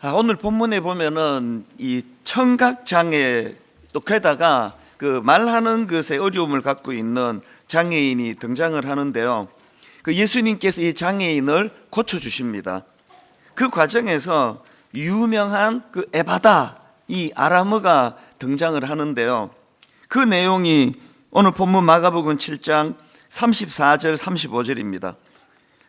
오늘 본문에 보면은 이 청각장애 또 게다가 그 말하는 것에 어려움을 갖고 있는 장애인이 등장을 하는데요. 그 예수님께서 이 장애인을 고쳐주십니다. 그 과정에서 유명한 그 에바다, 이 아람어가 등장을 하는데요. 그 내용이 오늘 본문 마가복음 7장 34절 35절입니다.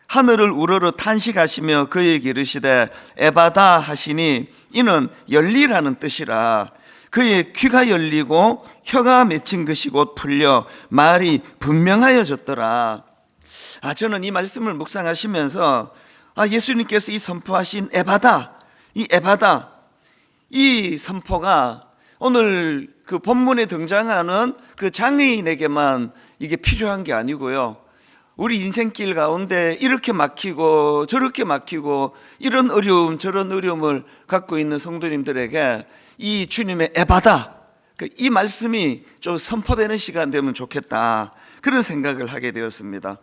하늘을 우러러 탄식하시며 그에게 이르시되 에바다 하시니 이는 열리라는 뜻이라. 그의 귀가 열리고 혀가 맺힌 것이 곧 풀려 말이 분명하여졌더라. 저는 이 말씀을 묵상하시면서 예수님께서 이 선포하신 에바다, 이 선포가 오늘 그 본문에 등장하는 그 장애인에게만 이게 필요한 게 아니고요, 우리 인생길 가운데 이렇게 막히고 저렇게 막히고 이런 어려움 저런 어려움을 갖고 있는 성도님들에게 이 주님의 에바다, 이 말씀이 좀 선포되는 시간 되면 좋겠다, 그런 생각을 하게 되었습니다.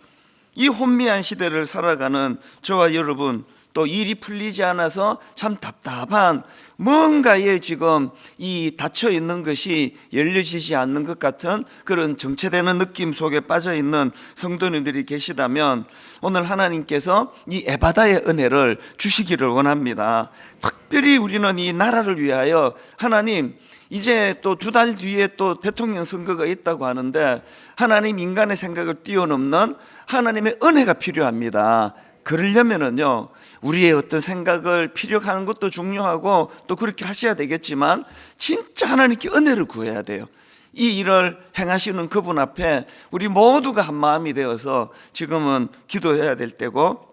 이 혼미한 시대를 살아가는 저와 여러분, 또 일이 풀리지 않아서 참 답답한, 뭔가에 지금 이 닫혀 있는 것이 열려지지 않는 것 같은 그런 정체되는 느낌 속에 빠져 있는 성도님들이 계시다면 오늘 하나님께서 이 에바다의 은혜를 주시기를 원합니다. 특별히 우리는 이 나라를 위하여 하나님, 이제 또 2달 뒤에 또 대통령 선거가 있다고 하는데 하나님 인간의 생각을 뛰어넘는 하나님의 은혜가 필요합니다. 그러려면은요, 우리의 어떤 생각을 피력하는 것도 중요하고 또 그렇게 하셔야 되겠지만 진짜 하나님께 은혜를 구해야 돼요. 이 일을 행하시는 그분 앞에 우리 모두가 한 마음이 되어서 지금은 기도해야 될 때고,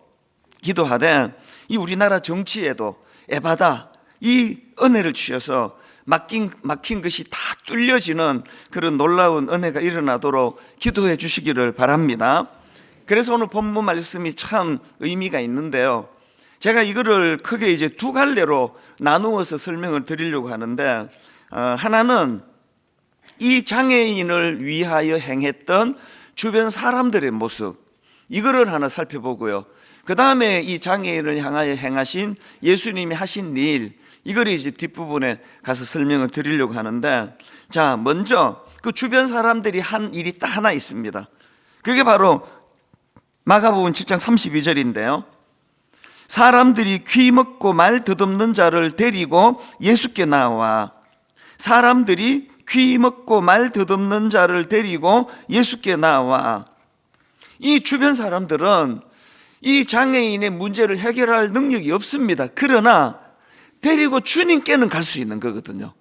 기도하되 이 우리나라 정치에도 에바다, 이 은혜를 주셔서 막힌 것이 다 뚫려지는 그런 놀라운 은혜가 일어나도록 기도해 주시기를 바랍니다. 그래서 오늘 본문 말씀이 참 의미가 있는데요, 제가 이거를 크게 이제 2갈래로 나누어서 설명을 드리려고 하는데, 하나는 이 장애인을 위하여 행했던 주변 사람들의 모습, 이거를 하나 살펴보고요, 그 다음에 이 장애인을 향하여 행하신 예수님이 하신 일, 이걸 이제 뒷부분에 가서 설명을 드리려고 하는데, 자, 먼저 그 주변 사람들이 한 일이 딱 하나 있습니다. 그게 바로 마가복음 7장 32절인데요. 사람들이 귀 먹고 말 더듬는 자를 데리고 예수께 나와, 사람들이 귀 먹고 말 더듬는 자를 데리고 예수께 나와. 이 주변 사람들은 이 장애인의 문제를 해결할 능력이 없습니다. 그러나 데리고 주님께는 갈 수 있는 거거든요.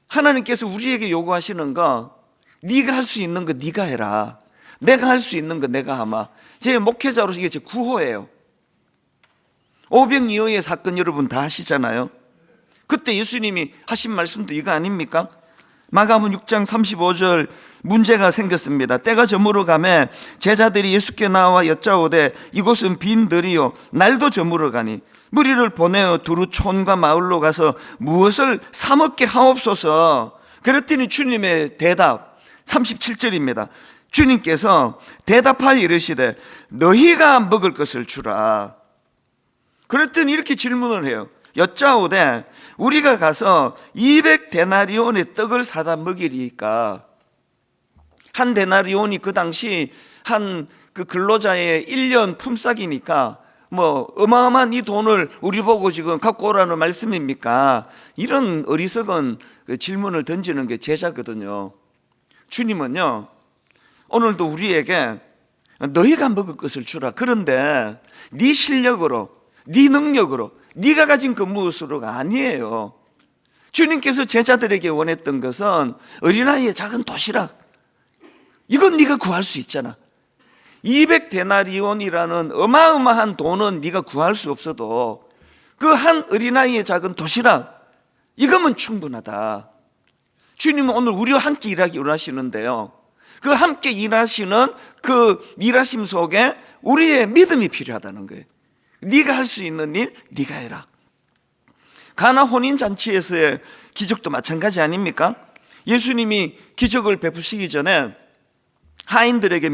하나님께서 우리에게 요구하시는 거, 네가 할 수 있는 거 네가 해라, 내가 할 수 있는 거 내가 하마. 제 목회자로서 이게 제 구호예요. 오병이어의 사건 여러분 다 아시잖아요. 그때 예수님이 하신 말씀도 이거 아닙니까? 마가복음 6장 35절 문제가 생겼습니다. 때가 저물어 가매 제자들이 예수께 나와 여짜오되 이곳은 빈 들이요 날도 저물어 가니 무리를 보내어 두루 촌과 마을로 가서 무엇을 사 먹게 하옵소서. 그랬더니 주님의 대답 37절입니다. 주님께서 대답하여 이르시되 너희가 먹을 것을 주라. 그랬더니 이렇게 질문을 해요. 여짜오되 우리가 가서 200데나리온의 떡을 사다 먹이리까. 한 데나리온이 그 당시 한 그 근로자의 1년 품삯이니까 뭐 어마어마한 이 돈을 우리 보고 지금 갖고 오라는 말씀입니까? 이런 어리석은 질문을 던지는 게 제자거든요. 주님은요, 오늘도 우리에게 너희가 먹을 것을 주라. 그런데 네 실력으로, 네 능력으로, 네가 가진 그 무엇으로가 아니에요. 주님께서 제자들에게 원했던 것은 어린아이의 작은 도시락, 이건 네가 구할 수 있잖아. 200데나리온이라는 어마어마한 돈은 네가 구할 수 없어도 그 한 어린아이의 작은 도시락, 이거면 충분하다. 주님은 오늘 우리와 함께 일하기 원하시는데요, 그 함께 일하시는 그 일하심 속에 우리의 믿음이 필요하다는 거예요. 네가 할 수 있는 일 네가 해라. 가나 혼인잔치에서의 기적도 마찬가지 아닙니까? 예수님이 기적을 베푸시기 전에 하인들에게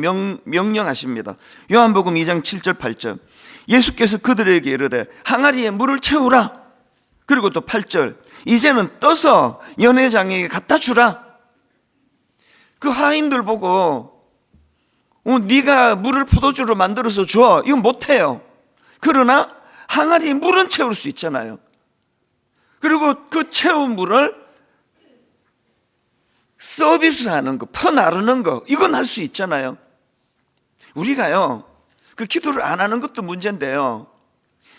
명령하십니다. 요한복음 2장 7절 8절. 예수께서 그들에게 이르되 항아리에 물을 채우라. 그리고 또 8절, 이제는 떠서 연회장에게 갖다 주라. 그 하인들 보고 네가 물을 포도주로 만들어서 줘, 이건 못해요. 그러나 항아리에 물은 채울 수 있잖아요. 그리고 그 채운 물을 서비스하는 거, 퍼나르는 거, 이건 할 수 있잖아요. 우리가요, 그 기도를 안 하는 것도 문제인데요,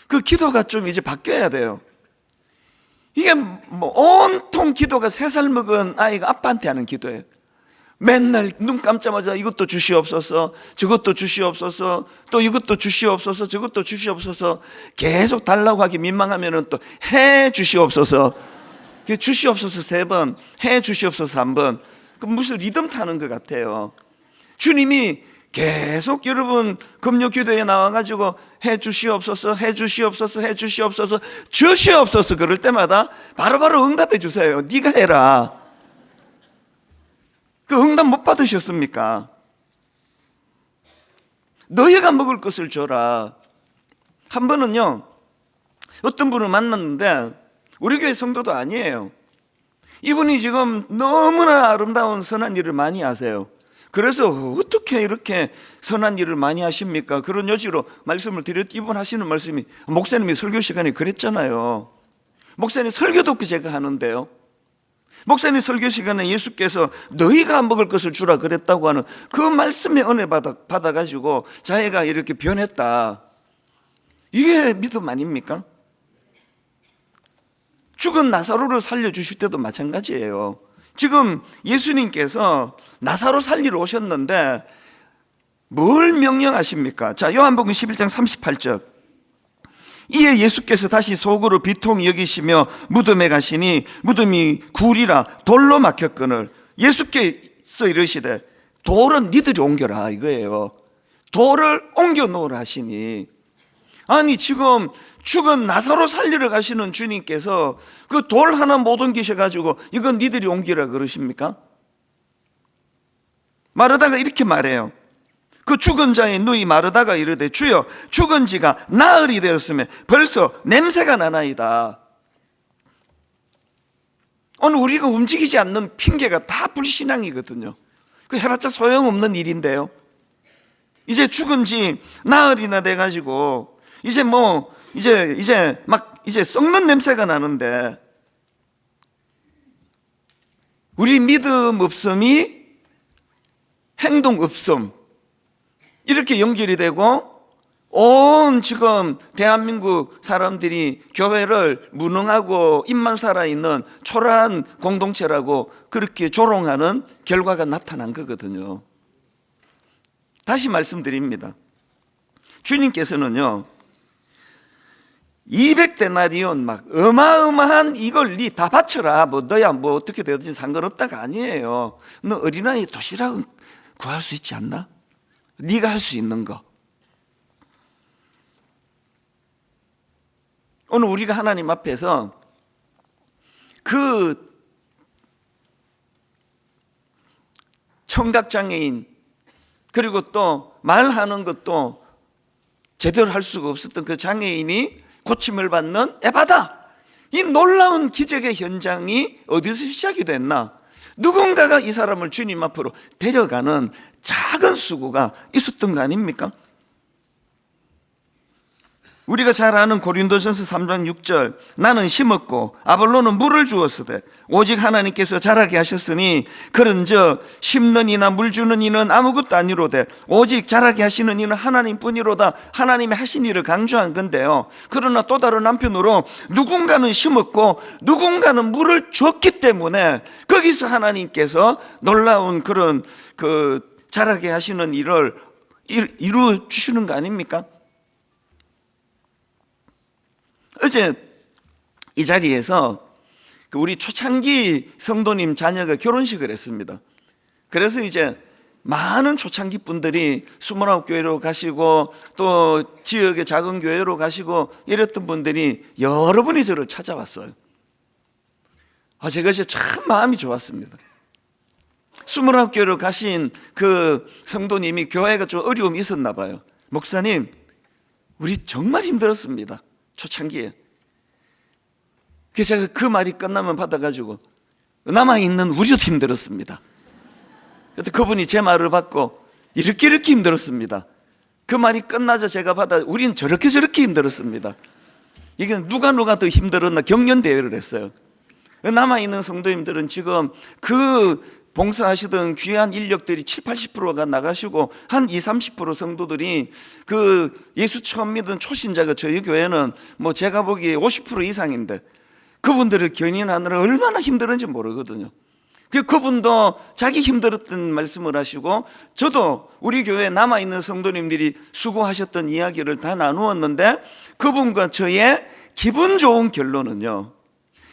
그 기도가 좀 이제 바뀌어야 돼요. 이게 뭐 온통 기도가 3살 먹은 아이가 아빠한테 하는 기도예요. 맨날 눈 감자마자 이것도 주시옵소서, 저것도 주시옵소서, 또 이것도 주시옵소서, 저것도 주시옵소서. 계속 달라고 하기 민망하면은 또 해 주시옵소서, 주시옵소서 3번, 해 주시옵소서 1번. 그 무슨 리듬 타는 것 같아요. 주님이 계속 여러분 금요 기도에 나와가지고 해 주시옵소서, 해 주시옵소서, 해 주시옵소서, 주시옵소서 그럴 때마다 바로바로 응답해 주세요. 네가 해라. 그 응답 못 받으셨습니까? 너희가 먹을 것을 줘라. 한 번은요, 어떤 분을 만났는데 우리 교회 성도도 아니에요. 이분이 지금 너무나 아름다운 선한 일을 많이 하세요. 그래서 어떻게 이렇게 선한 일을 많이 하십니까? 그런 여지로 말씀을 드렸더니 이분 하시는 말씀이, 목사님이 설교 시간에 그랬잖아요. 목사님 설교도 제가 하는데요, 목사님 설교 시간에 예수께서 너희가 먹을 것을 주라 그랬다고 하는 그 말씀에 은혜 받아가지고 자기가 이렇게 변했다. 이게 믿음 아닙니까? 죽은 나사로를 살려주실 때도 마찬가지예요. 지금 예수님께서 나사로 살리러 오셨는데 뭘 명령하십니까? 자, 요한복음 11장 38절. 이에 예수께서 다시 속으로 비통히 여기시며 무덤에 가시니 무덤이 굴이라 돌로 막혔거늘 예수께서 이르시되 돌은 니들이 옮겨라 이거예요. 돌을 옮겨 놓으라 하시니, 아니 지금 죽은 나사로 살리러 가시는 주님께서 그 돌 하나 못 옮기셔가지고 이건 니들이 옮기라 그러십니까? 마르다가 이렇게 말해요. 그 죽은 자의 누이 마르다가 이르되 주여 죽은 지가 나흘이 되었으며 벌써 냄새가 나나이다. 오늘 우리가 움직이지 않는 핑계가 다 불신앙이거든요. 그 해봤자 소용없는 일인데요, 이제 죽은 지 나흘이나 돼가지고 이제 이제 썩는 냄새가 나는데 우리 믿음 없음이 행동 없음 이렇게 연결이 되고 온 지금 대한민국 사람들이 교회를 무능하고 입만 살아있는 초라한 공동체라고 그렇게 조롱하는 결과가 나타난 거거든요. 다시 말씀드립니다. 주님께서는요 200데나리온 막 어마어마한 이걸 니 다 바쳐라, 뭐 너야 뭐 어떻게 되든지 상관없다가 아니에요. 너 어린아이 도시락은 구할 수 있지 않나? 네가 할 수 있는 거. 오늘 우리가 하나님 앞에서 그 청각장애인 그리고 또 말하는 것도 제대로 할 수가 없었던 그 장애인이 고침을 받는 에바다, 이 놀라운 기적의 현장이 어디서 시작이 됐나? 누군가가 이 사람을 주님 앞으로 데려가는 작은 수고가 있었던 거 아닙니까? 우리가 잘 아는 고린도전서 3장 6절, 나는 심었고 아볼로는 물을 주었으되 오직 하나님께서 자라게 하셨으니 그런즉 심는 이나 물 주는 이는 아무것도 아니로되 오직 자라게 하시는 이는 하나님뿐이로다. 하나님이 하신 일을 강조한 건데요, 그러나 또 다른 한편으로 누군가는 심었고 누군가는 물을 줬기 때문에 거기서 하나님께서 놀라운 그런 그 자라게 하시는 일을 이루어 주시는 거 아닙니까? 어제 이 자리에서 우리 초창기 성도님 자녀가 결혼식을 했습니다. 그래서 이제 많은 초창기 분들이 29교회로 가시고 또 지역의 작은 교회로 가시고 이랬던 분들이 여러 분이 저를 찾아왔어요. 제가 이제 참 마음이 좋았습니다. 29교회로 가신 그 성도님이 교회가 좀 어려움이 있었나 봐요. 목사님, 우리 정말 힘들었습니다. 초창기에. 그래서 제가 그 말이 끝나면 받아가지고 남아있는 우리도 힘들었습니다. 그래서 그분이 제 말을 받고 이렇게 힘들었습니다. 그 말이 끝나자 제가 우린 저렇게 힘들었습니다. 이게 누가 더 힘들었나 경연대회를 했어요. 남아있는 성도님들은 지금 그 봉사하시던 귀한 인력들이 70-80%가 나가시고 한 20-30% 성도들이 그 예수 처음 믿은 초신자가 저희 교회는 뭐 제가 보기에 50% 이상인데 그분들을 견인하느라 얼마나 힘들었는지 모르거든요. 그분도 자기 힘들었던 말씀을 하시고 저도 우리 교회에 남아있는 성도님들이 수고하셨던 이야기를 다 나누었는데 그분과 저의 기분 좋은 결론은요,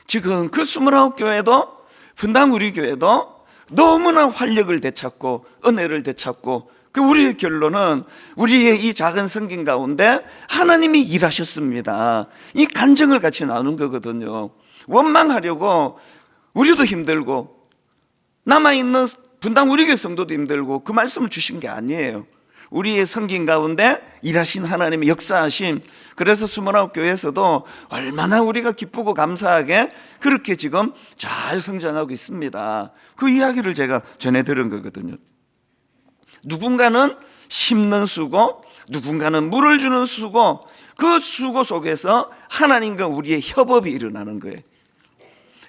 지금 그 29교회도 분당 우리 교회도 너무나 활력을 되찾고 은혜를 되찾고 그 우리의 결론은 우리의 이 작은 성경 가운데 하나님이 일하셨습니다. 이 간증을 같이 나눈 거거든요. 원망하려고 우리도 힘들고 남아있는 분당 우리 교회 성도도 힘들고 그 말씀을 주신 게 아니에요. 우리의 성경 가운데 일하신 하나님의 역사하심, 그래서 29교회에서도 얼마나 우리가 기쁘고 감사하게 그렇게 지금 잘 성장하고 있습니다. 그 이야기를 제가 전해드린 거거든요. 누군가는 심는 수고, 누군가는 물을 주는 수고, 그 수고 속에서 하나님과 우리의 협업이 일어나는 거예요.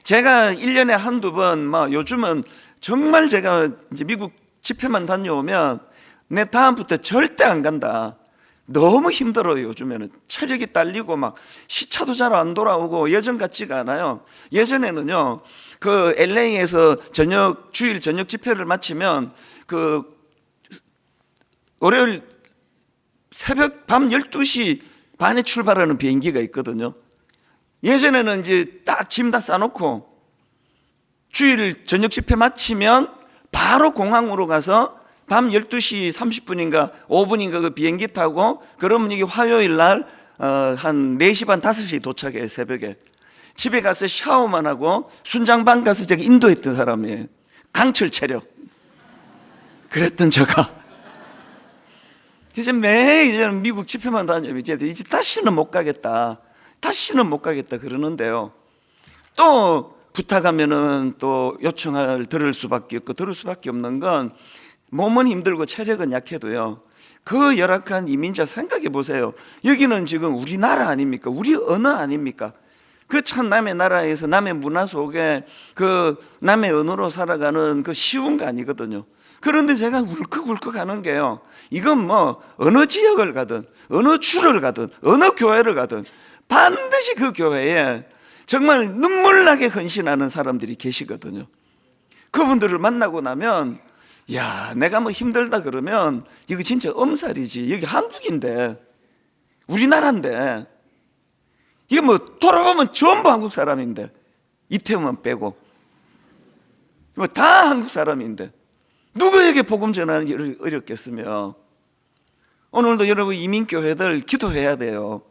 제가 1년에 한두 번, 요즘은 정말 제가 이제 미국 집회만 다녀오면 내 다음부터 절대 안 간다. 너무 힘들어요. 요즘에는 체력이 딸리고 막 시차도 잘 안 돌아오고 예전 같지가 않아요. 예전에는요, 그 LA에서 주일 저녁 집회를 마치면 그 월요일 새벽 밤 12시 반에 출발하는 비행기가 있거든요. 예전에는 이제 딱 짐 다 싸놓고 주일 저녁 집회 마치면 바로 공항으로 가서 밤 12시 30분인가 5분인가 그 비행기 타고, 그러면 이게 화요일 날 한 4시 반 5시 도착해요. 새벽에 집에 가서 샤워만 하고 순장방 가서 제가 인도했던 사람이에요. 강철 체력. 그랬던 제가 이제 매일 이제는 미국 집회만 다니면 이제 다시는 못 가겠다 그러는데요, 또 부탁하면은 또 요청을 들을 수밖에 없는 건 몸은 힘들고 체력은 약해도요, 그 열악한 이민자 생각해 보세요. 여기는 지금 우리나라 아닙니까? 우리 언어 아닙니까? 그 참 남의 나라에서 남의 문화 속에 그 남의 언어로 살아가는 그 쉬운 거 아니거든요. 그런데 제가 울컥울컥 하는 게요, 이건 뭐 어느 지역을 가든 어느 주를 가든 어느 교회를 가든 반드시 그 교회에 정말 눈물나게 헌신하는 사람들이 계시거든요. 그분들을 만나고 나면 야, 내가 뭐 힘들다 그러면 이거 진짜 엄살이지. 여기 한국인데, 우리나라인데, 이거 뭐 돌아보면 전부 한국 사람인데, 이태원만 빼고 뭐 다 한국 사람인데 누구에게 복음 전하는 게 어렵겠으며. 오늘도 여러분 이민교회들 기도해야 돼요.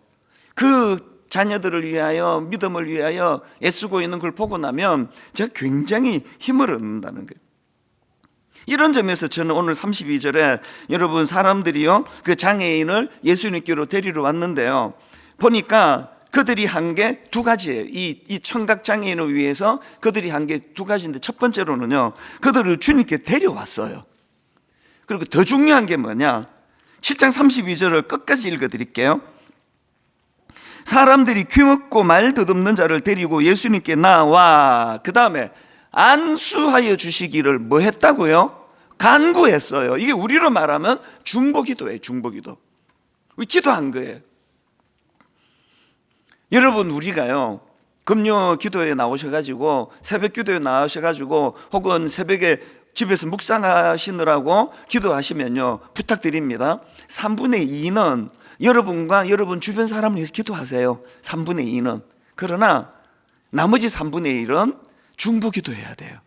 그 자녀들을 위하여, 믿음을 위하여 애쓰고 있는 걸 보고 나면 제가 굉장히 힘을 얻는다는 거예요. 이런 점에서 저는 오늘 32절에 여러분 사람들이요, 그 장애인을 예수님께로 데리러 왔는데요, 보니까 그들이 한 게 두 가지예요. 이 청각 장애인을 위해서 그들이 한 게 두 가지인데, 첫 번째로는요, 그들을 주님께 데려왔어요. 그리고 더 중요한 게 뭐냐, 7장 32절을 끝까지 읽어드릴게요. 사람들이 귀먹고 말 더듬는 자를 데리고 예수님께 나와, 그 다음에 안수하여 주시기를 뭐 했다고요? 간구했어요. 이게 우리로 말하면 중보기도예요. 중보기도. 기도한 거예요. 여러분, 우리가요, 금요 기도에 나오셔가지고 새벽 기도에 나오셔가지고 혹은 새벽에 집에서 묵상하시느라고 기도하시면요, 부탁드립니다. 3분의 2는 여러분과 여러분 주변 사람을 위해서 기도하세요. 3분의 2는. 그러나 나머지 3분의 1은 중보기도해야 돼요.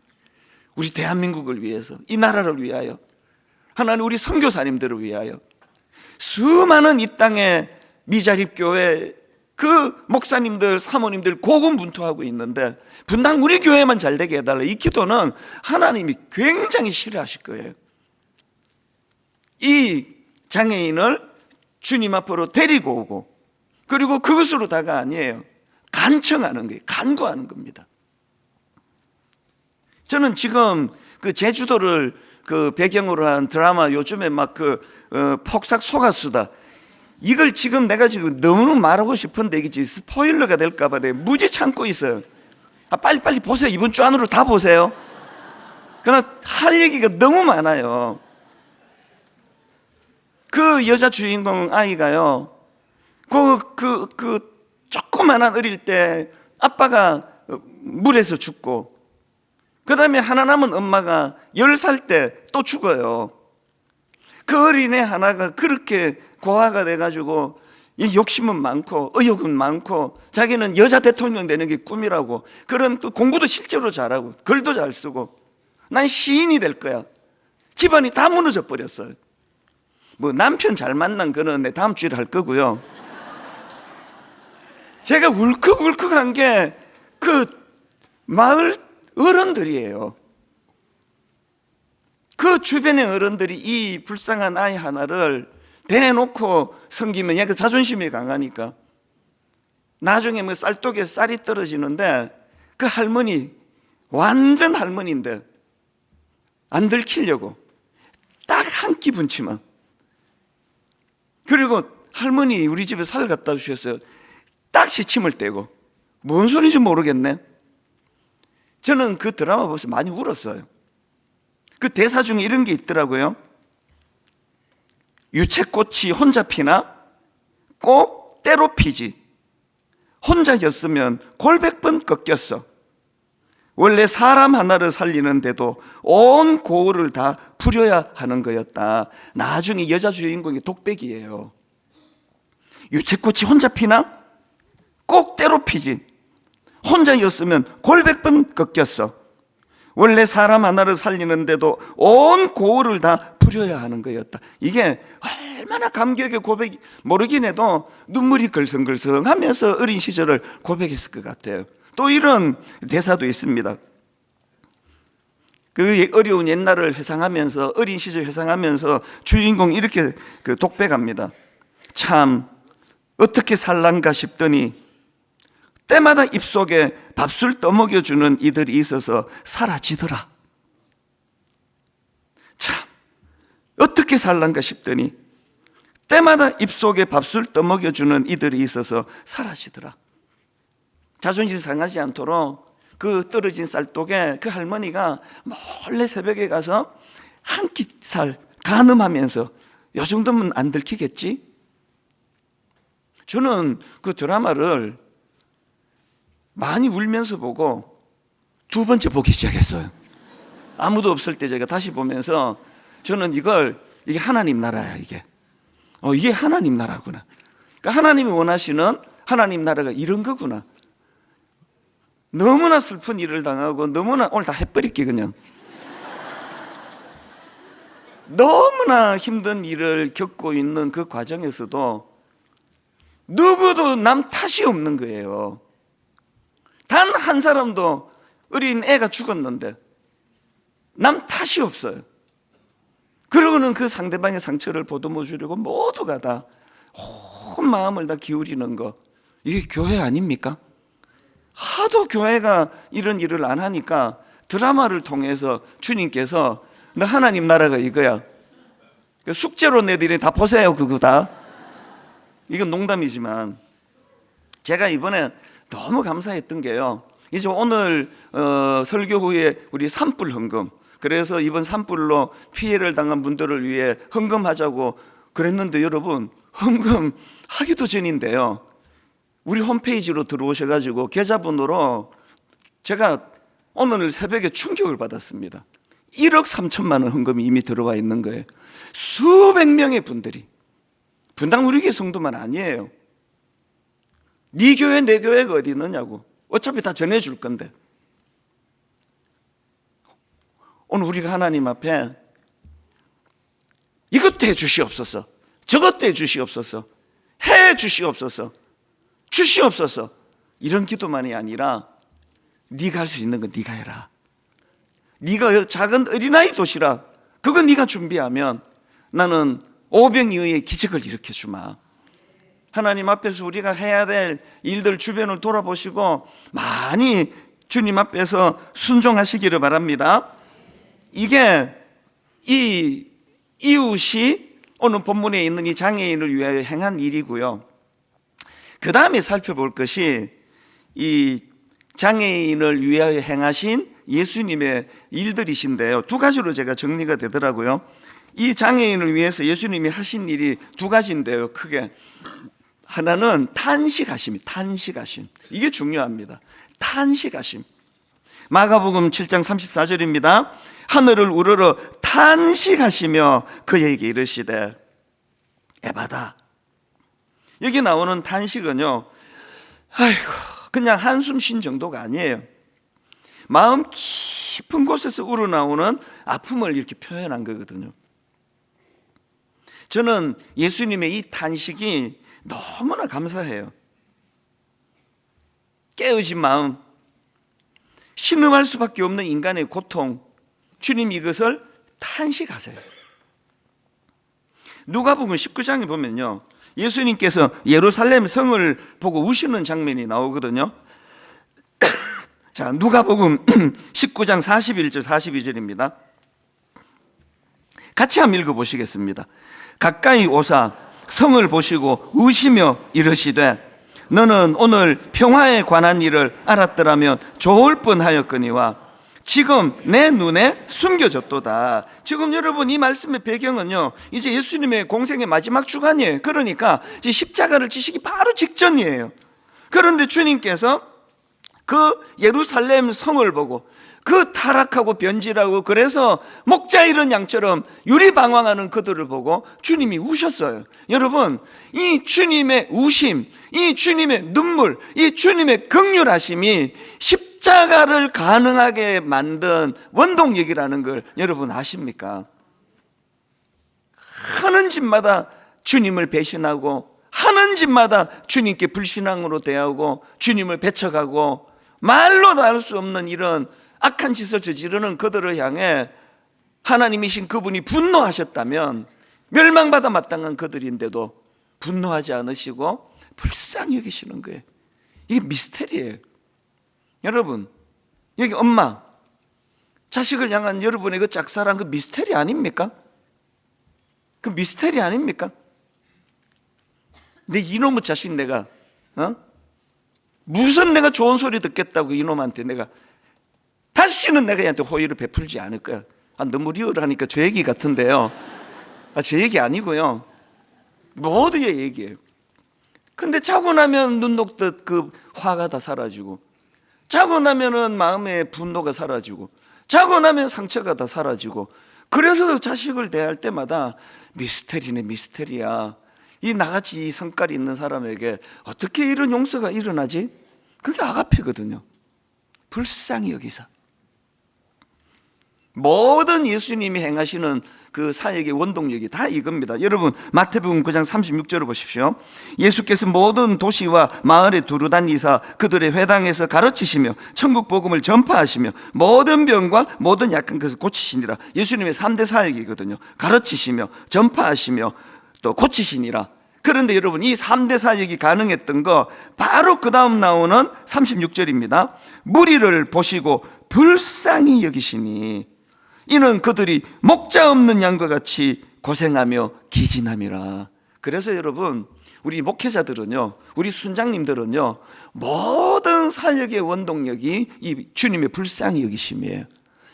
우리 대한민국을 위해서, 이 나라를 위하여, 하나님 우리 선교사님들을 위하여, 수많은 이 땅의 미자립교회 그 목사님들, 사모님들 고군분투하고 있는데 분당 우리 교회만 잘 되게 해달라. 이 기도는 하나님이 굉장히 싫어하실 거예요. 이 장애인을 주님 앞으로 데리고 오고, 그리고 그것으로 다가 아니에요. 간청하는 거예요. 간구하는 겁니다. 저는 지금 그 제주도를 그 배경으로 한 드라마, 요즘에 막 폭삭 속았수다, 이걸 지금 내가 지금 너무 말하고 싶은데 이게 스포일러가 될까봐 내가 무지 참고 있어요. 빨리빨리 보세요. 이번 주 안으로 다 보세요. 그러나 할 얘기가 너무 많아요. 그 여자 주인공 아이가요, 조그만한 어릴 때 아빠가 물에서 죽고, 그 다음에 하나 남은 엄마가 10살 때 또 죽어요. 그 어린애 하나가 그렇게 고아가 돼가지고 이 욕심은 많고 의욕은 많고 자기는 여자 대통령 되는 게 꿈이라고, 그런 또 공부도 실제로 잘하고 글도 잘 쓰고 난 시인이 될 거야. 기반이 다 무너져 버렸어요. 뭐 남편 잘 만난 거는 내 다음 주에 할 거고요. 제가 울컥울컥한 게 그 마을 어른들이에요. 그 주변의 어른들이 이 불쌍한 아이 하나를 대놓고 섬기면 얘가 자존심이 강하니까 나중에 뭐 쌀독에 쌀이 떨어지는데, 그 할머니 완전 할머니인데 안 들키려고 딱 한 끼 분치만, 그리고 할머니 우리 집에 살 갖다 주셨어요. 딱 시침을 떼고. 뭔 소리인지 모르겠네. 저는 그 드라마 보면서 많이 울었어요. 그 대사 중에 이런 게 있더라고요. 유채꽃이 혼자 피나 꼭 때로 피지, 혼자였으면 골백번 꺾였어. 원래 사람 하나를 살리는데도 온 고을을 다 부려야 하는 거였다. 나중에 여자 주인공이 독백이에요. 유채꽃이 혼자 피나 꼭 때로 피지, 혼자였으면 골백번 꺾였어. 원래 사람 하나를 살리는데도 온 고을을 다 부려야 하는 거였다. 이게 얼마나 감격의 고백이 모르긴 해도 눈물이 글썽글썽하면서 어린 시절을 고백했을 것 같아요. 또 이런 대사도 있습니다. 그 어려운 옛날을 회상하면서, 어린 시절 회상하면서 주인공이 이렇게 독백합니다. 참 어떻게 살란가 싶더니 때마다 입속에 밥술 떠먹여주는 이들이 있어서 사라지더라. 참 어떻게 살란가 싶더니 때마다 입속에 밥술 떠먹여주는 이들이 있어서 사라지더라. 자존심 상하지 않도록 그 떨어진 쌀독에 그 할머니가 몰래 새벽에 가서 한 끼 살 가늠하면서, 요 정도면 안 들키겠지? 저는 그 드라마를 많이 울면서 보고 두 번째 보기 시작했어요. 아무도 없을 때 제가 다시 보면서 저는 이게 하나님 나라야. 이게 하나님 나라구나. 그러니까 하나님이 원하시는 하나님 나라가 이런 거구나. 너무나 슬픈 일을 당하고 너무나, 오늘 다 해버릴게 그냥. 너무나 힘든 일을 겪고 있는 그 과정에서도 누구도 남 탓이 없는 거예요. 단 한 사람도, 어린 애가 죽었는데 남 탓이 없어요. 그러고는 그 상대방의 상처를 보듬어 주려고 모두가 다 온 마음을 다 기울이는 거, 이게 교회 아닙니까? 하도 교회가 이런 일을 안 하니까 드라마를 통해서 주님께서 너 하나님 나라가 이거야, 숙제로 내드리니 다 보세요. 그거 다. 이건 농담이지만 제가 이번에 너무 감사했던 게요, 이제 오늘 설교 후에 우리 산불 헌금, 그래서 이번 산불로 피해를 당한 분들을 위해 헌금하자고 그랬는데, 여러분 헌금하기도 전인데요, 우리 홈페이지로 들어오셔가지고 계좌번호로 제가 오늘 새벽에 충격을 받았습니다. 1억 3천만 원 헌금이 이미 들어와 있는 거예요. 수백 명의 분들이, 분당 우리 교회 성도만 아니에요. 네 교회 내 교회가 어디 있느냐고. 어차피 다 전해줄 건데. 오늘 우리가 하나님 앞에 이것도 해 주시옵소서, 저것도 해 주시옵소서, 해 주시옵소서, 주시옵소서, 이런 기도만이 아니라 네가 할 수 있는 건 네가 해라. 네가 작은 어린아이 도시라, 그거 네가 준비하면 나는 오병이어의 기적을 일으켜 주마. 하나님 앞에서 우리가 해야 될 일들 주변을 돌아보시고 많이 주님 앞에서 순종하시기를 바랍니다. 이게 이 이웃이 오늘 본문에 있는 이 장애인을 위하여 행한 일이고요. 그 다음에 살펴볼 것이 이 장애인을 위하여 행하신 예수님의 일들이신데요, 두 가지로 제가 정리가 되더라고요. 이 장애인을 위해서 예수님이 하신 일이 두 가지인데요, 크게 하나는 탄식하심. 이게 중요합니다. 탄식하심. 마가복음 7장 34절입니다. 하늘을 우러러 탄식하시며 그에게 이르시되 에바다. 여기 나오는 탄식은요, 아이고 그냥 한숨 쉰 정도가 아니에요. 마음 깊은 곳에서 우러나오는 아픔을 이렇게 표현한 거거든요. 저는 예수님의 이 탄식이 너무나 감사해요. 깨어진 마음, 신음할 수밖에 없는 인간의 고통, 주님 이것을 탄식하세요. 누가복음 19장에 보면요, 예수님께서 예루살렘 성을 보고 우시는 장면이 나오거든요. 자, 누가복음 19장 41절 42절입니다. 같이 한번 읽어보시겠습니다. 가까이 오사 성을 보시고 우시며 이르시되 너는 오늘 평화에 관한 일을 알았더라면 좋을 뻔하였거니와 지금 내 눈에 숨겨졌도다. 지금 여러분 이 말씀의 배경은요, 이제 예수님의 공생의 마지막 주간이에요. 그러니까 이제 십자가를 지시기 바로 직전이에요. 그런데 주님께서 그 예루살렘 성을 보고 그 타락하고 변질하고 그래서 목자 잃은 양처럼 유리방황하는 그들을 보고 주님이 우셨어요. 여러분, 이 주님의 우심, 이 주님의 눈물, 이 주님의 긍휼하심이 십자가를 가능하게 만든 원동력이라는 걸 여러분 아십니까? 하는 짓마다 주님을 배신하고 하는 짓마다 주님께 불신앙으로 대하고 주님을 배척하고 말로도 할 수 없는 이런 악한 짓을 저지르는 그들을 향해 하나님이신 그분이 분노하셨다면, 멸망받아 마땅한 그들인데도 분노하지 않으시고 불쌍히 여기시는 거예요. 이게 미스테리예요. 여러분, 여기 엄마 자식을 향한 여러분의 그 짝사랑, 그 미스테리 아닙니까? 그 미스테리 아닙니까? 내 이놈의 자식 내가 무슨 내가 좋은 소리 듣겠다고 이놈한테 내가 다시는 내가 얘한테 호의를 베풀지 않을 거야. 너무 리얼하니까 저 얘기 같은데요. 제 얘기 아니고요, 모두의 얘기예요. 근데 자고 나면 눈 녹듯 그 화가 다 사라지고, 자고 나면은 마음의 분노가 사라지고, 자고 나면 상처가 다 사라지고, 그래서 자식을 대할 때마다 미스테리네 미스테리야. 이 나같이 성깔이 있는 사람에게 어떻게 이런 용서가 일어나지? 그게 아가페거든요. 불쌍히 여기서 모든 예수님이 행하시는 그 사역의 원동력이 다 이겁니다. 여러분, 마태복음 9장 36절을 보십시오. 예수께서 모든 도시와 마을에 두루 다니사 그들의 회당에서 가르치시며 천국 복음을 전파하시며 모든 병과 모든 약한 것을 고치시니라. 예수님의 3대 사역이거든요. 가르치시며 전파하시며 또 고치시니라. 그런데 여러분, 이 3대 사역이 가능했던 거 바로 그 다음 나오는 36절입니다. 무리를 보시고 불쌍히 여기시니 이는 그들이 목자 없는 양과 같이 고생하며 기진함이라. 그래서 여러분, 우리 목회자들은요, 우리 순장님들은요, 모든 사역의 원동력이 이 주님의 불쌍히 여기심이에요.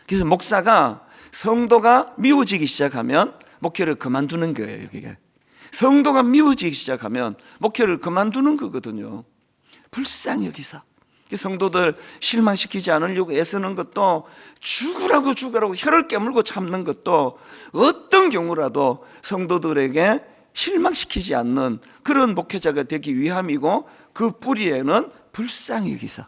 그래서 목사가 성도가 미워지기 시작하면 목회를 그만두는 거예요. 이게 성도가 미워지기 시작하면 목회를 그만두는 거거든요. 불쌍히 여기사 성도들 실망시키지 않으려고 애쓰는 것도, 죽으라고 혀를 깨물고 참는 것도 어떤 경우라도 성도들에게 실망시키지 않는 그런 목회자가 되기 위함이고, 그 뿌리에는 불쌍히 여기사.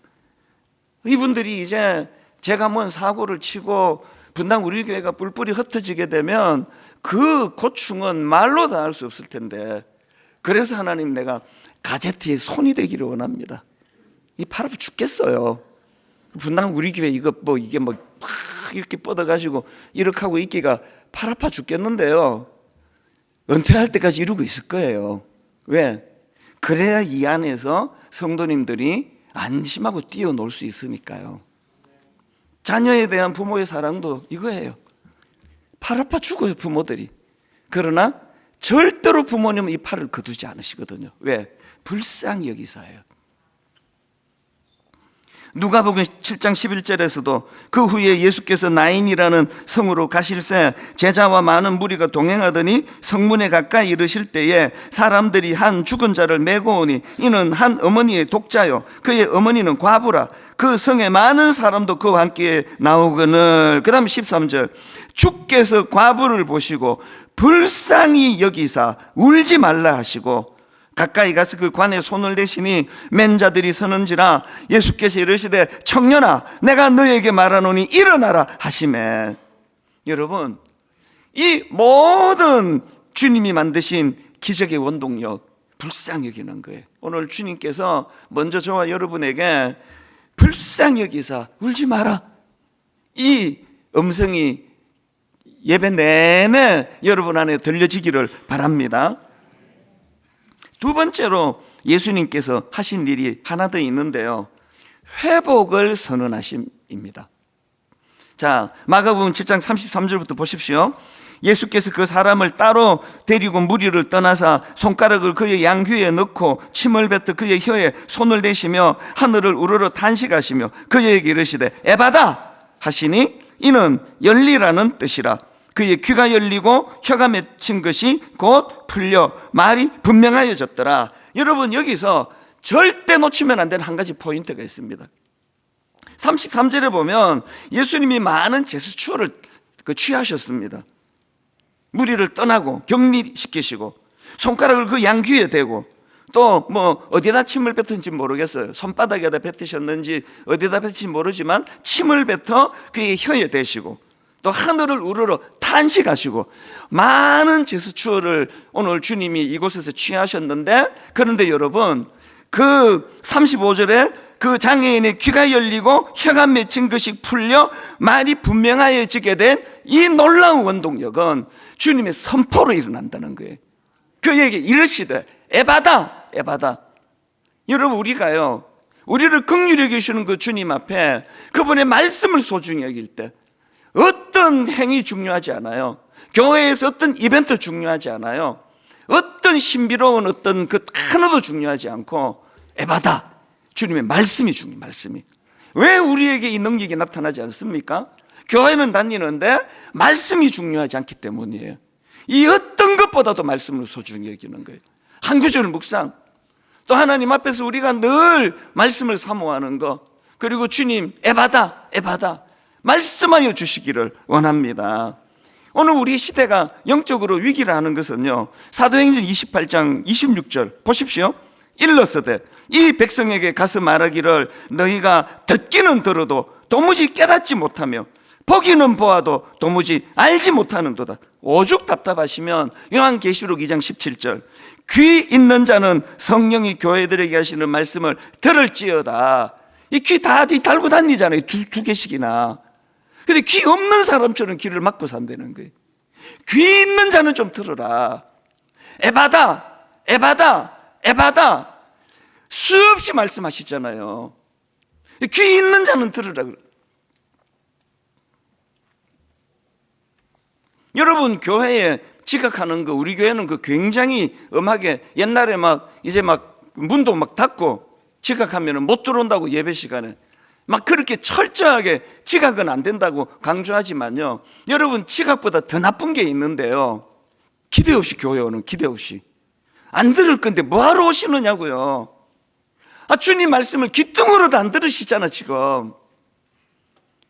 이분들이 이제 제가 뭔 사고를 치고 분당 우리 교회가 뿔뿔이 흩어지게 되면 그 고충은 말로 다 할 수 없을 텐데, 그래서 하나님, 내가 가제트의 손이 되기를 원합니다. 팔 아파 죽겠어요. 분당 우리 교회 이게 막 이렇게 뻗어가지고 이렇게 하고 있기가 팔 아파 죽겠는데요, 은퇴할 때까지 이러고 있을 거예요. 왜? 그래야 이 안에서 성도님들이 안심하고 뛰어놀 수 있으니까요. 자녀에 대한 부모의 사랑도 이거예요. 팔 아파 죽어요, 부모들이. 그러나 절대로 부모님은 이 팔을 거두지 않으시거든요. 왜? 불쌍히 여기서예요. 누가복음 7장 11절에서도 그 후에 예수께서 나인이라는 성으로 가실새 제자와 많은 무리가 동행하더니 성문에 가까이 이르실 때에 사람들이 한 죽은 자를 메고 오니 이는 한 어머니의 독자요 그의 어머니는 과부라. 그 성에 많은 사람도 그와 함께 나오거늘. 그 다음 13절 주께서 과부를 보시고 불쌍히 여기사 울지 말라 하시고 가까이 가서 그 관에 손을 대시니 맨 자들이 서는지라. 예수께서 이르시되 청년아 내가 너에게 말하노니 일어나라 하시매. 여러분, 이 모든 주님이 만드신 기적의 원동력 불쌍히 여기는 거예요. 오늘 주님께서 먼저 저와 여러분에게 불쌍히 여기사 울지 마라, 이 음성이 예배 내내 여러분 안에 들려지기를 바랍니다. 두 번째로 예수님께서 하신 일이 하나 더 있는데요, 회복을 선언하심입니다. 자, 마가복음 7장 33절부터 보십시오. 예수께서 그 사람을 따로 데리고 무리를 떠나사 손가락을 그의 양귀에 넣고 침을 뱉어 그의 혀에 손을 대시며 하늘을 우러러 탄식하시며 그에게 이르시되 에바다 하시니 이는 열리라는 뜻이라. 그의 귀가 열리고 혀가 맺힌 것이 곧 풀려 말이 분명하여졌더라. 여러분, 여기서 절대 놓치면 안 되는 한 가지 포인트가 있습니다. 33절에 보면 예수님이 많은 제스처를 취하셨습니다. 무리를 떠나고 격리시키시고 손가락을 그 양귀에 대고 또 뭐 어디다 침을 뱉은지 모르겠어요. 손바닥에다 뱉으셨는지 어디다 뱉은지 모르지만 침을 뱉어 그의 혀에 대시고 또 하늘을 우러러 탄식하시고 많은 제스처를 오늘 주님이 이곳에서 취하셨는데, 그런데 여러분, 그 35절에 그 장애인의 귀가 열리고 혀가 맺힌 것이 풀려 말이 분명하여지게 된 이 놀라운 원동력은 주님의 선포로 일어난다는 거예요. 그에게 이르시되 에바다, 에바다. 여러분, 우리를 긍휼히 여기시는 그 주님 앞에 그분의 말씀을 소중히 여길 때 어떤 행위 중요하지 않아요. 교회에서 어떤 이벤트 중요하지 않아요. 어떤 신비로운 어떤 그 하나도 중요하지 않고 에바다, 주님의 말씀이 중요해요. 말씀이. 왜 우리에게 이 능력이 나타나지 않습니까? 교회는 다니는데 말씀이 중요하지 않기 때문이에요. 이 어떤 것보다도 말씀을 소중히 여기는 거예요. 한 구절 묵상, 또 하나님 앞에서 우리가 늘 말씀을 사모하는 것, 그리고 주님 에바다, 에바다 말씀하여 주시기를 원합니다. 오늘 우리 시대가 영적으로 위기를 하는 것은요, 사도행전 28장 26절 보십시오. 일러서되 이 백성에게 가서 말하기를 너희가 듣기는 들어도 도무지 깨닫지 못하며 보기는 보아도 도무지 알지 못하는도다. 오죽 답답하시면 요한계시록 2장 17절 귀 있는 자는 성령이 교회들에게 하시는 말씀을 들을지어다. 이 귀 다 달고 다니잖아요. 두 개씩이나. 근데 귀 없는 사람처럼 귀를 막고 산다는 거예요. 귀 있는 자는 좀 들어라. 에바다, 에바다, 에바다 수없이 말씀하시잖아요. 귀 있는 자는 들으라. 여러분, 교회에 지각하는 거, 우리 교회는 그 굉장히 엄하게, 옛날에 이제 문도 닫고 지각하면 못 들어온다고, 예배 시간에 그렇게 철저하게 지각은 안 된다고 강조하지만요, 여러분, 지각보다 더 나쁜 게 있는데요, 기대 없이 교회 오는, 기대 없이. 안 들을 건데 뭐하러 오시느냐고요. 주님 말씀을 귀등으로도 안 들으시잖아 지금.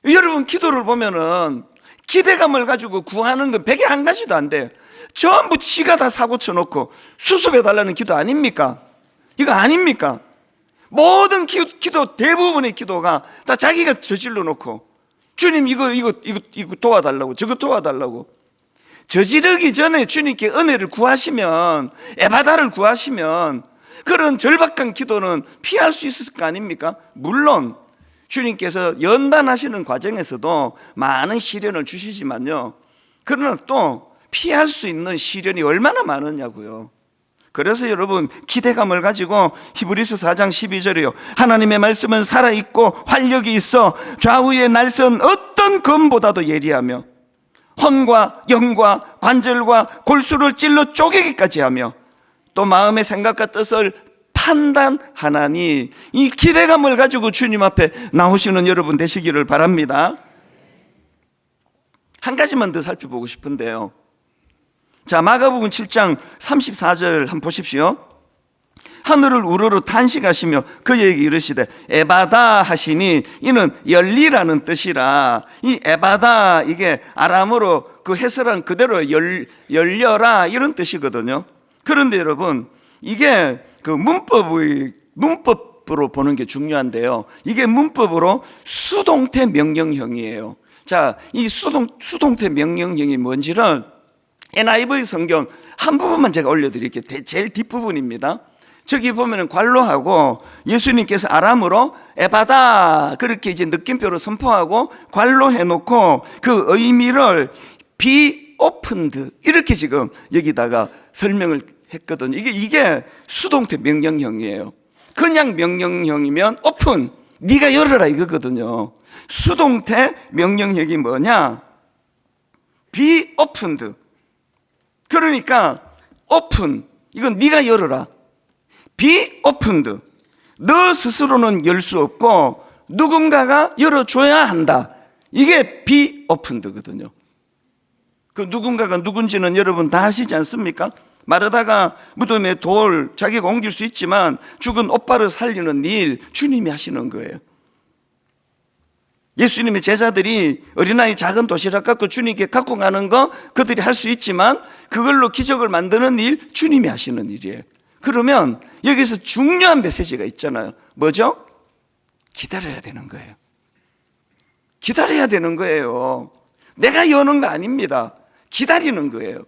여러분, 기도를 보면은 기대감을 가지고 구하는 건 100에 한 가지도 안 돼요. 전부 지가 다 사고 쳐놓고 수습해달라는 기도 아닙니까? 이거 아닙니까? 모든 기도, 대부분의 기도가 다 자기가 저질러 놓고 주님 이거 도와달라고, 저거 도와달라고. 저지르기 전에 주님께 은혜를 구하시면, 에바다를 구하시면 그런 절박한 기도는 피할 수 있을 거 아닙니까? 물론 주님께서 연단하시는 과정에서도 많은 시련을 주시지만요, 그러나 또 피할 수 있는 시련이 얼마나 많으냐고요. 그래서 여러분 기대감을 가지고 히브리서 4장 12절이요 하나님의 말씀은 살아있고 활력이 있어 좌우의 날선 어떤 검보다도 예리하며 혼과 영과 관절과 골수를 찔러 쪼개기까지 하며 또 마음의 생각과 뜻을 판단하나니, 이 기대감을 가지고 주님 앞에 나오시는 여러분 되시기를 바랍니다. 한 가지만 더 살펴보고 싶은데요, 자, 마가복음 7장 34절 한번 보십시오. 하늘을 우러러 탄식하시며 그에게 이르시되 에바다 하시니 이는 열리라는 뜻이라. 이 에바다, 이게 아람어로 그 해설한 그대로 열려라 이런 뜻이거든요. 그런데 여러분 이게 그 문법으로 보는 게 중요한데요, 이게 문법으로 수동태 명령형이에요. 자, 이 수동태 명령형이 뭔지를 NIV 성경 한 부분만 제가 올려드릴게요. 제일 뒷부분입니다. 저기 보면은 관로하고 예수님께서 아람어로 에바다 그렇게 이제 느낌표로 선포하고 관로해놓고 그 의미를 be opened 이렇게 지금 여기다가 설명을 했거든요. 이게 수동태 명령형이에요. 그냥 명령형이면 open, 네가 열어라 이거거든요. 수동태 명령형이 뭐냐? be opened. 그러니까 open, 이건 네가 열어라. be opened, 너 스스로는 열 수 없고 누군가가 열어줘야 한다. 이게 be opened거든요. 그 누군가가 누군지는 여러분 다 아시지 않습니까? 마르다가 무덤에 돌 자기가 옮길 수 있지만 죽은 오빠를 살리는 일 주님이 하시는 거예요. 예수님의 제자들이 어린아이 작은 도시락 갖고 주님께 갖고 가는 거 그들이 할 수 있지만 그걸로 기적을 만드는 일 주님이 하시는 일이에요. 그러면 여기서 중요한 메시지가 있잖아요. 뭐죠? 기다려야 되는 거예요. 기다려야 되는 거예요. 내가 여는 거 아닙니다. 기다리는 거예요.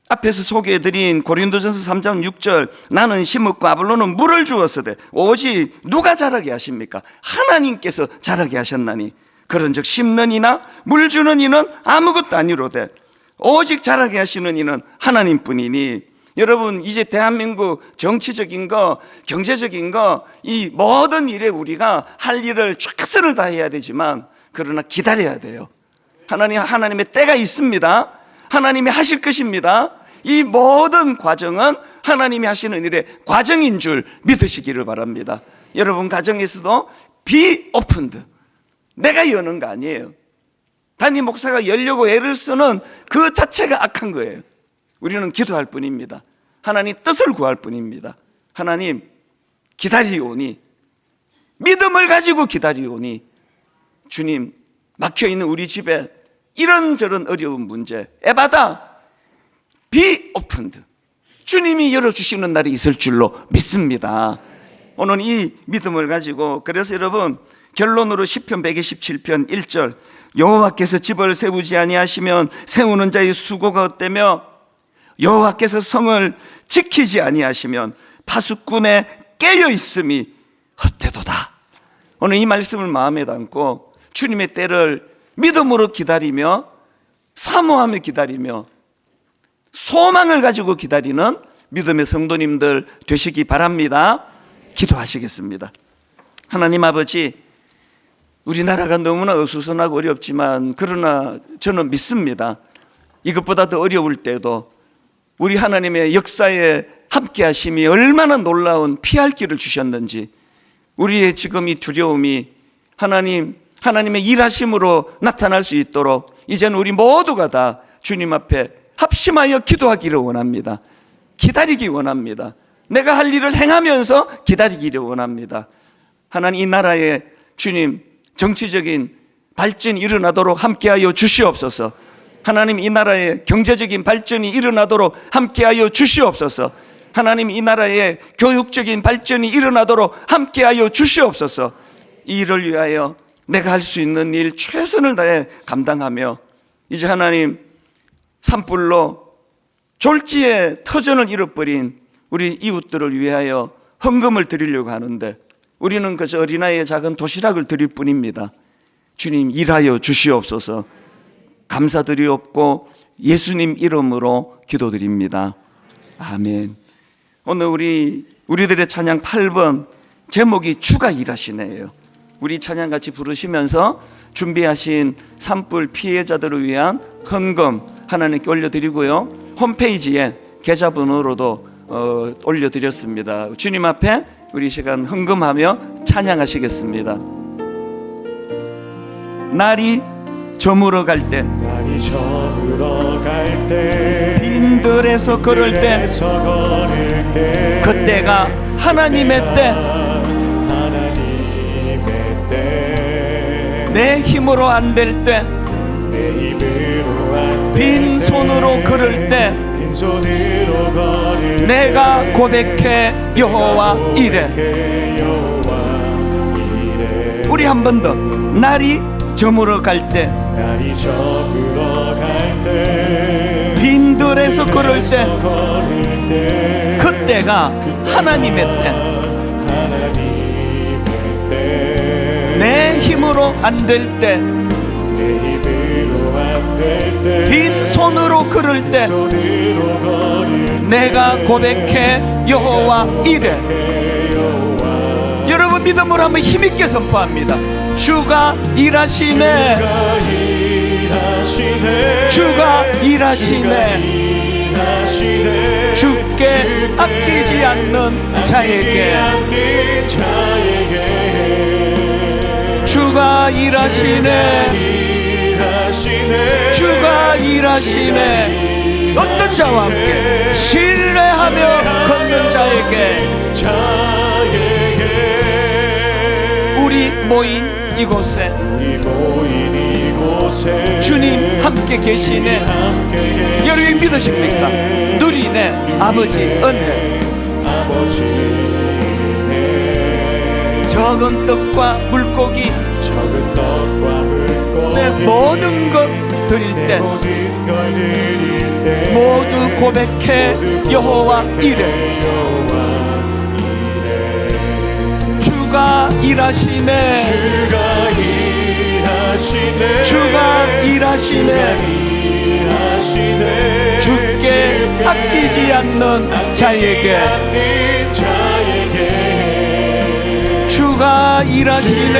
앞에서 소개해드린 고린도전서 3장 6절 나는 심었고 아볼로는 물을 주었으되 오직 누가 자라게 하십니까? 하나님께서 자라게 하셨나니 그런즉 심는 이나 물 주는 이는 아무것도 아니로되 오직 자라게 하시는 이는 하나님뿐이니. 여러분 이제 대한민국 정치적인 거 경제적인 거 이 모든 일에 우리가 할 일을 최선을 다해야 되지만 그러나 기다려야 돼요. 하나님의 때가 있습니다. 하나님이 하실 것입니다. 이 모든 과정은 하나님이 하시는 일의 과정인 줄 믿으시기를 바랍니다. 여러분 가정에서도 be opened, 내가 여는 거 아니에요. 담임 목사가 열려고 애를 쓰는 그 자체가 악한 거예요. 우리는 기도할 뿐입니다. 하나님 뜻을 구할 뿐입니다. 하나님 기다리오니, 믿음을 가지고 기다리오니, 주님 막혀있는 우리 집에 이런저런 어려운 문제 에바다 be opened, 주님이 열어주시는 날이 있을 줄로 믿습니다. 오늘 이 믿음을 가지고, 그래서 여러분 결론으로 시편 127편 1절 여호와께서 집을 세우지 아니하시면 세우는 자의 수고가 헛되며 여호와께서 성을 지키지 아니하시면 파수꾼의 깨어있음이 헛되도다. 오늘 이 말씀을 마음에 담고 주님의 때를 믿음으로 기다리며 사모하며 기다리며 소망을 가지고 기다리는 믿음의 성도님들 되시기 바랍니다. 기도하시겠습니다. 하나님 아버지, 우리나라가 너무나 어수선하고 어렵지만 그러나 저는 믿습니다. 이것보다 더 어려울 때도 우리 하나님의 역사에 함께 하심이 얼마나 놀라운 피할 길을 주셨는지, 우리의 지금 이 두려움이 하나님의 일하심으로 나타날 수 있도록 이제는 우리 모두가 다 주님 앞에 합심하여 기도하기를 원합니다. 기다리기 원합니다. 내가 할 일을 행하면서 기다리기를 원합니다. 하나님 이 나라에 주님 정치적인 발전이 일어나도록 함께하여 주시옵소서. 하나님 이 나라의 경제적인 발전이 일어나도록 함께하여 주시옵소서. 하나님 이 나라의 교육적인 발전이 일어나도록 함께하여 주시옵소서. 이 일을 위하여 내가 할 수 있는 일 최선을 다해 감당하며 이제 하나님 산불로 졸지에 터전을 잃어버린 우리 이웃들을 위하여 헌금을 드리려고 하는데 우리는 그저 어린아이의 작은 도시락을 드릴 뿐입니다. 주님 일하여 주시옵소서. 감사드리옵고 예수님 이름으로 기도드립니다. 아멘. 오늘 우리들의 찬양 8번 제목이 주가 일하시네요. 우리 찬양 같이 부르시면서 준비하신 산불 피해자들을 위한 헌금 하나님께 올려드리고요, 홈페이지에 계좌번호로도 올려드렸습니다. 주님 앞에 우리 시간 헌금하며 찬양하시겠습니다. 날이 저물어 갈 때, 빈들에서 걸을 때, 그때가 하나님의 때, 내 힘으로 안 될 때, 빈손으로 걸을 때, 내가 고백해 여호와 이래. 우리 한 번 더. 날이 저물어 갈 때, 빈들에서 걸을 때, 그때가 하나님의 때, 내 힘으로 안 될 때, 빈손으로 걸을 때, 내가 고백해 여호와 이래. 여러분 믿음으로 한번 힘있게 선포합니다. 주가 일하시네, 주가 일하시네. 주께 아끼지 않는 자에게 주가 일하시네, 주가 일하시네. 어떤 자와 함께 신뢰하며 걷는 자에게. 우리 모인 이곳에 주님 함께 계시네. 여러분 믿으십니까? 누리네 아버지 은혜. 적은 떡과 물고기, 내 모든 것 드릴 때 모두 고백해 여호와 이래. 주가 일하시네, 주가 일하시네. 주께 아끼지 않는 자에게 주가 일하시네,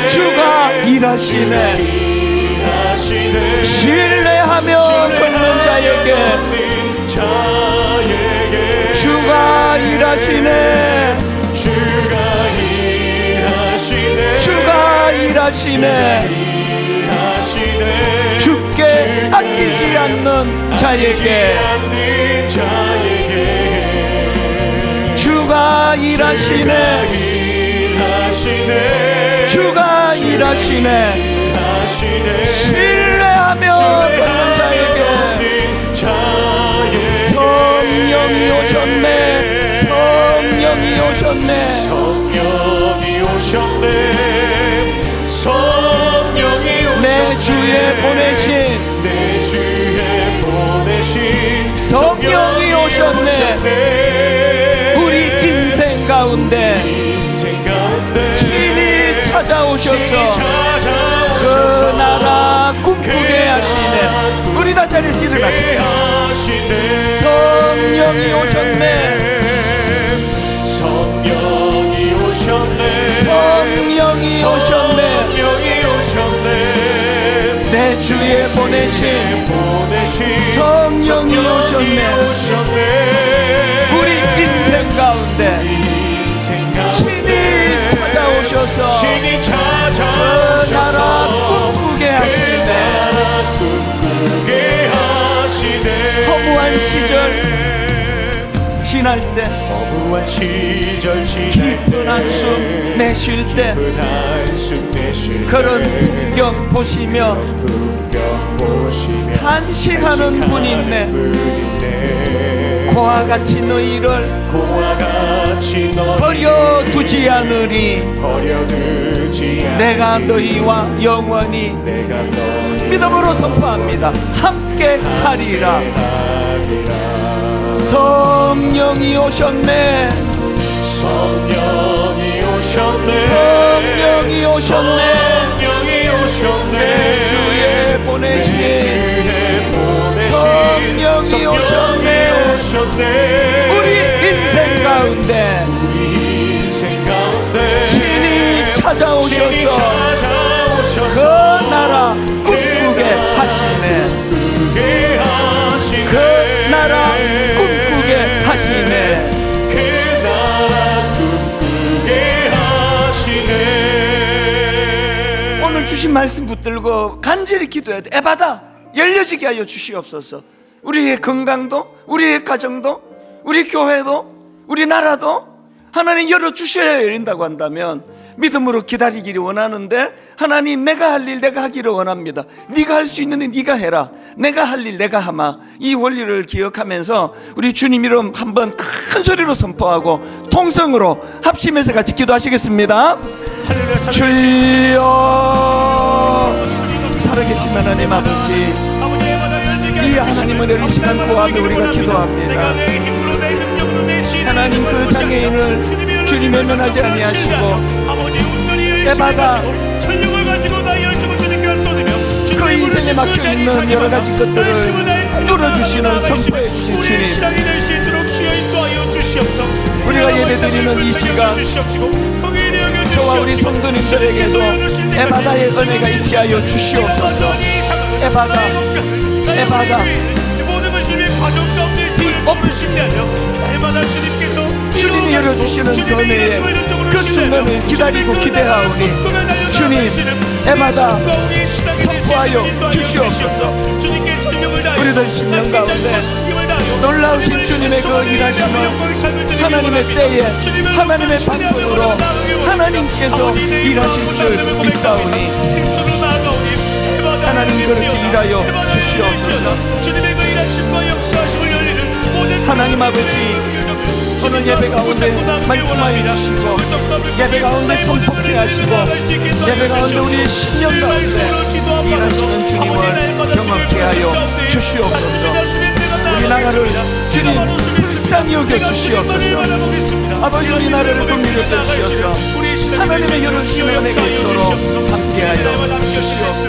주가 일하시네. 신뢰하며 걷는 자에게 주가 일하시네, 주가 일하시네. 주께 아끼지 않는 자에게 주가 일하시네, 주가 일하시네. 신뢰하며 걷는 자에게 성령이 오셨네, 성령이 오셨네, 성령이 오셨네, 성령이 오셨네. 내 주에 보내신 성령이 오셨네. 우리 인생 가운데 친히 찾아오셔서 그 나라 꿈꾸게 하시네. 우리 다 자리에서 일어나십시오. 성령이 오셨네, 성령이 오셨네, 성령이 오셨네. 내 주에 보내신 성령이 오셨네. 우리 인생 가운데 친히 찾아오셔서 그 나라 꿈꾸게 하시네. 허무한 시절 지날 때, 깊은 한숨 내쉴 때, 그런 풍경 보시며 탄식하는 분 있네. 고와 같이 너희를 버려두지 않으리. 내가 너희와 영원히 믿음으로 선포합니다. 함께 하리라. 성령이 오셨네, 성령이 오셨네, 성령이 오셨네. 내 주에 보내신 성령이 오셨네. 우리 인생 가운데 친히 찾아오셔서 그 나라 꿈꾸게 하시네. 그 나라 꿈꾸게 하시네. 오늘 주신 말씀 붙들고 간절히 기도해야 돼. 에바다 열려지게 하여 주시옵소서. 우리의 건강도, 우리의 가정도, 우리 교회도, 우리 나라도 하나님 열어주셔야 열린다고 한다면 믿음으로 기다리기를 원하는데, 하나님 내가 할 일 내가 하기를 원합니다. 네가 할 수 있는 일 네가 해라, 내가 할 일 내가 하마. 이 원리를 기억하면서 우리 주님 이름 한번 큰 소리로 선포하고 통성으로 합심해서 같이 기도하시겠습니다. 주여, 살아계신 하나님 아버지, 이 하나님을 이런 시간 구하며 우리가 기도합니다. 하나님 그 장애인을 주님 외면하지 아니하시고 에바다 그 인생에 막혀있는 여러가지 것들을 뚫어주시는 선포해 주신 주님, 우리가 예배드리는 이 시간 저와 우리 성도님들에게도 에바다의 은혜가 있게 하여 주시옵소서. 에바다 주님이 열어주시는 그 은혜에 그 순간을 기다리고 기대하오니 주님 에바다 선포하여 주시옵소서. 우리들 신령 가운데 놀라우신 주님의 그 일하시는 하나님의 때에 하나님의 방법으로 하나님께서 일하실 줄 믿사오니 하나님 그렇게 일하여 주시옵소서. 하나님 아버지, 오늘 예배 가운데 말씀하여 주시고 예배 가운데 선포케 하시고 예배 가운데 우리의 심령 가운데 일하시는 주님을 경험케 하여 주시옵소서. 우리 나라를 주님 불쌍히 여겨 주시옵소서. 아버지, 우리 나라를 긍휼히 여겨 주셔서 하나님의 열어주시는 은혜가 있도록 함께하여 주시옵소서.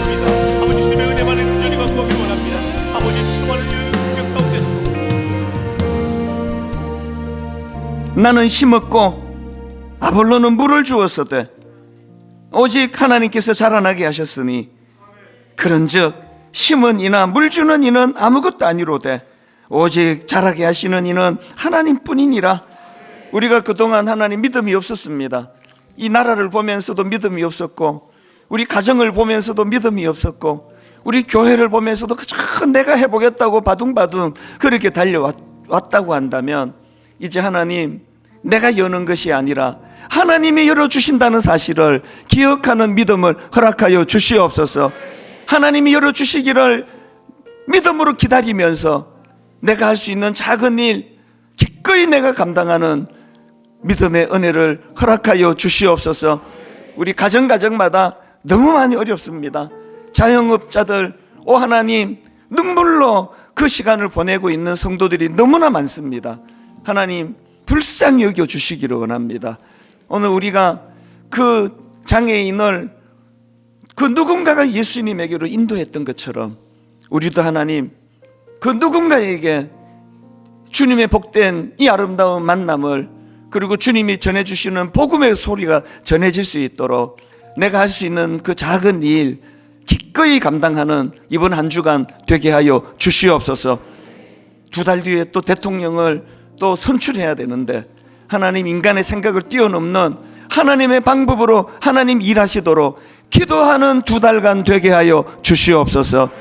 아버지, 주님의 은혜만을 간절히 받고 오길 원합니다. 아버지, 수많은 영역 가운데서 나는 심었고 아볼로는 물을 주었으되 오직 하나님께서 자라나게 하셨으니 그런즉 심은 이나 물 주는 이는 아무것도 아니로되 오직 자라게 하시는 이는 하나님뿐이니라. 우리가 그동안 하나님 믿음이 없었습니다. 이 나라를 보면서도 믿음이 없었고, 우리 가정을 보면서도 믿음이 없었고, 우리 교회를 보면서도 그저 내가 해보겠다고 바둥바둥 그렇게 달려왔다고 한다면, 이제 하나님 내가 여는 것이 아니라 하나님이 열어주신다는 사실을 기억하는 믿음을 허락하여 주시옵소서. 하나님이 열어주시기를 믿음으로 기다리면서 내가 할 수 있는 작은 일 기꺼이 내가 감당하는 믿음의 은혜를 허락하여 주시옵소서. 우리 가정마다 너무 많이 어렵습니다. 자영업자들, 오 하나님, 눈물로 그 시간을 보내고 있는 성도들이 너무나 많습니다. 하나님 불쌍히 여겨 주시기를 원합니다. 오늘 우리가 그 장애인을 그 누군가가 예수님에게로 인도했던 것처럼 우리도 하나님 그 누군가에게 주님의 복된 이 아름다운 만남을, 그리고 주님이 전해주시는 복음의 소리가 전해질 수 있도록 내가 할 수 있는 그 작은 일 기꺼이 감당하는 이번 한 주간 되게 하여 주시옵소서. 2달 뒤에 또 대통령을 또 선출해야 되는데 하나님 인간의 생각을 뛰어넘는 하나님의 방법으로 하나님 일하시도록 기도하는 2달간 되게 하여 주시옵소서.